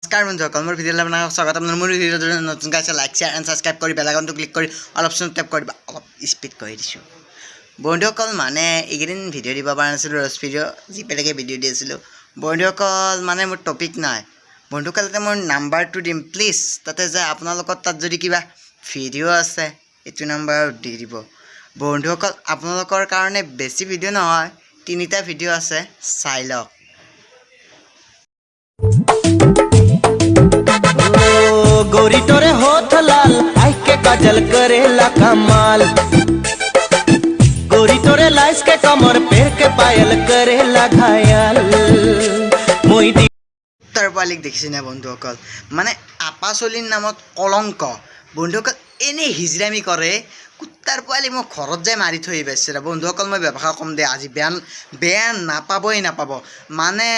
नमस्कार बंधुসকল মোৰ ভিডিঅ'লৈ আপোনালোকক স্বাগতম মোৰ ভিডিঅ'টো নতুন গাইছে লাইক শ্বেয়াৰ এণ্ড সাবস্ক্ৰাইব কৰি বেল আইকনটো ক্লিক কৰি অলপ সময় টেপ কৰিবা অলপ স্পীড কৰি দিছোঁ বন্ধুসকল মানে এইকেইদিন ভিডিঅ' দিব পৰা নাছিলোঁ ৰ'জ ভিডিঅ' যি পেলেকে ভিডিঅ' দি আছিলোঁ বন্ধুসকল মানে মোৰ টপিক নাই বন্ধুসকল তাতে মোৰ নাম্বাৰটো দিম প্লিজ তাতে যে আপোনালোকৰ তাত যদি কিবা ভিডিঅ' আছে এইটো নাম্বাৰত দি দিব বন্ধুসকল আপোনালোকৰ কাৰণে বেছি ভিডিঅ' নহয় তিনিটা ভিডিঅ' আছে চাই লওক गोरी तोरे होठ लाल आई के काजल करेला कमाल गोरी तोरे लाइस के कमर पैर के पायल करेला घायल मोई उत्तर पालिक देखिছে না বন্ধুসকল মানে আপাচলিৰ নামত কলংক বন্ধুসকল এনে হিজৰামি কৰে কুত্তাৰ পোৱালি মই ঘৰত যাই মাৰি থৈ পাইছে বন্ধুসকল মই ব্যৱহাৰ কম দে আজি বেয়া নাপাব মানে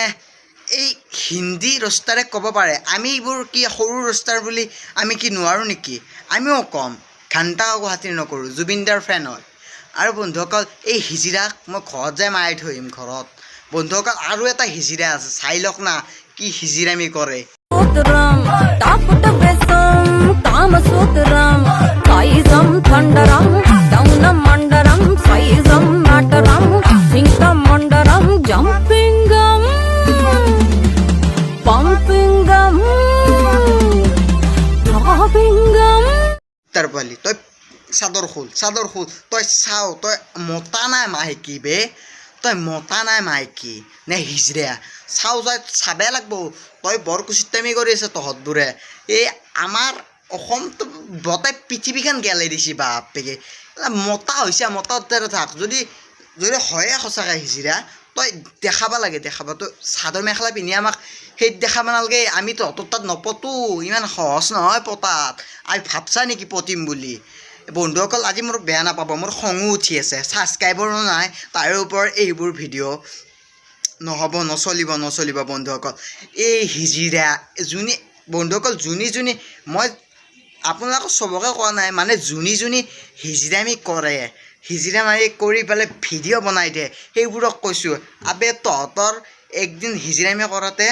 এই হিন্দী ৰস্তাৰে ক'ব পাৰে আমি এইবোৰ কি সৰু ৰস্তাৰ বুলি আমি কি নোৱাৰোঁ নেকি আমিও কম ঘণ্টা গুৱাহাটীৰ নকৰোঁ জুবিনদাৰ ফেন হয় আৰু বন্ধুসকল এই হিজিৰাক মই ঘৰত যাই মাৰি থৈ ঘৰত বন্ধুসকল আৰু এটা হিজিৰা আছে চাই লওক না কি হিজিৰামি কৰে পালি তই চাদৰ খোল তই চাও তই মতা নাই মাইকী বে তই মতা নাই মাইকী নে হিজৰা চাও তই চাবে লাগব তই বৰ কুচিতামি কৰি আছে তহঁতবোৰে এই আমাৰ অসমটো গোটেই পৃথিৱীখন গেলাই দিছে বাপেকে মতা হৈছে মতা থাক যদি হয়ে সঁচাকৈ হিজৰা তই দেখাব লাগে দেখাব তই চাদৰ মেখেলা পিন্ধি আমাক সেই দেখাব নালাগে আমি তহঁতৰ তাত নপতো ইমান সহজ নহয় পতাত আমি ভাবছা নেকি পতিম বুলি বন্ধুসকল আজি মোৰ বেয়া নাপাব মোৰ খঙো উঠি আছে ছাবস্ক্ৰাইবাৰো নাই তাৰ ওপৰত এইবোৰ ভিডিঅ' নহ'ব নচলিব বন্ধুসকল এই হিজিৰা যোনে বন্ধুসকল যোনে মই আপোনালোকক চবকে কোৱা নাই মানে যোনে হিজিৰামি কৰে হিজিৰা মাৰি কৰি পেলাই ভিডিঅ' বনাই দিয়ে সেইবোৰক কৈছোঁ আবে তহঁতৰ একদিন হিজিৰামি কৰাতে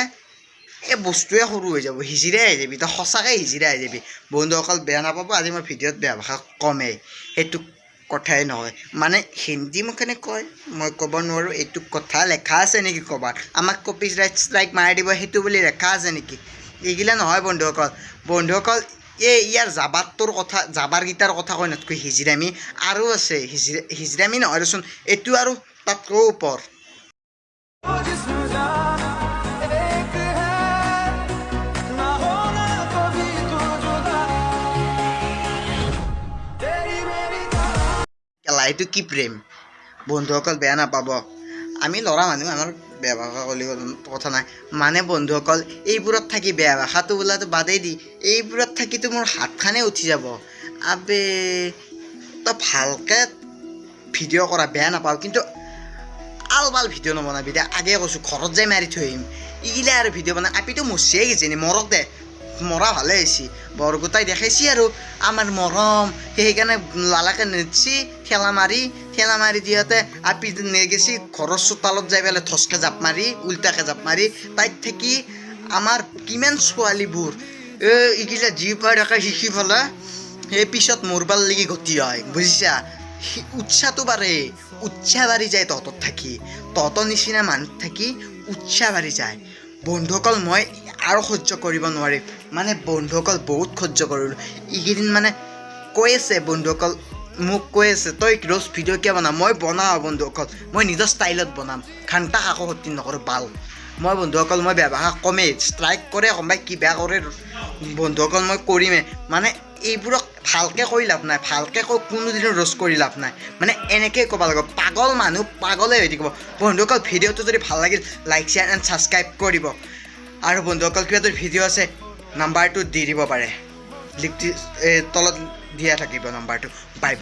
এই বস্তুৱে সৰু হৈ যাব হিজিৰাই হৈ যাবি তই সঁচাকৈ হিজিৰাই হৈ যাবি বন্ধুসকল বেয়া নাপাব আজি মই ভিডিঅ'ত বেয়া ভাষা কমেই সেইটো কথাই নহয় মানে হিন্দী মোক কেনে কয় মই ক'ব নোৱাৰোঁ এইটো কথা লেখা আছে নেকি ক'ৰবাত আমাক কপি ৰাইট ষ্ট্ৰাইক মাৰি দিব সেইটো বুলি লেখা আছে নেকি এইগিলা নহয় বন্ধুসকল এই ইয়াৰ জাবাৰকেইটাৰ কথা কৈ নাতকৈ হিজিৰামি আৰু আছে হিজিৰামি নহয় দেচোন এইটো আৰু তাতকৈ ওপৰ এইটো কি প্ৰেম বন্ধুসকল বেয়া নাপাব আমি ল'ৰা মানুহ আমাৰ বেয়া ভাষা ক'লে কথা নাই মানে বন্ধুসকল এইবোৰত থাকি বেয়া ভাষাটো বোলাটো বাদেই দি এইবোৰত থাকিতো মোৰ হাতখানে উঠি যাব আবে তই ভালকৈ ভিডিঅ' কৰা বেয়া নাপাওঁ কিন্তু আলবাল ভিডিঅ' নবনাবি দে আগে কৈছোঁ ঘৰত যাই মাৰি থৈ আহিম এইগিলা আৰু ভিডিঅ' বনাই আপিতো মচিয়ে গৈছে নি মৰক দে মৰা ভালে হৈছে বৰগোটাই দেখাইছি আৰু আমাৰ মৰম সেইকাৰণে লালাকে নেচি ঠেলা মাৰি দিওঁতে আপি নেগেছি ঘৰৰ চোতালত যাই পেলাই ধচকে জাপ মাৰি উল্টাকে জাপ মাৰি তাইত থাকি আমাৰ কিমান ছোৱালীবোৰ এইগিলা যি পাই থাকে শিকি পেলাই সেই পিছত মৰবাৰ লাগি গতি হয় বুজিছা উৎসাহটো উৎসাহ বাঢ়ি যায় তহঁতত থাকি তহঁতৰ নিচিনা মানুহ থাকি উৎসাহ বাঢ়ি যায় বন্ধুসকল মই আৰু সহ্য কৰিব নোৱাৰিম মানে বন্ধুসকল বহুত সহ্য কৰিলোঁ এইকেইদিন মানে কৈ আছে বন্ধুসকল মোক কৈ আছে তই ৰ'জ ভিডিঅ' কিয় বনাম মই বনাওঁ বন্ধুসকল মই নিজৰ ষ্টাইলত বনাম ঘণ্টা কাকো সতি নকৰোঁ মই বন্ধুসকল মই বেয়া ভাষা কমেই ষ্ট্ৰাইক কৰে কোনোবাই কি বেয়া কৰে বন্ধুসকল মই কৰিমেই মানে এইবোৰক ভালকৈ কৈ লাভ নাই ভালকৈ কৈ কোনোদিনো ৰ'জ কৰি লাভ নাই মানে এনেকৈ ক'ব লাগিব পাগল মানুহ পাগলেই হৈ থাকিব বন্ধুসকল ভিডিঅ'টো যদি ভাল লাগিল লাইক শ্বেয়াৰ এণ্ড ছাবস্ক্ৰাইব কৰিব আৰু বন্ধুসকল কিবা যদি ভিডিঅ' আছে নাম্বাৰটো দি দিব পাৰে তলত দিয়া থাকিব নাম্বাৰটো বাই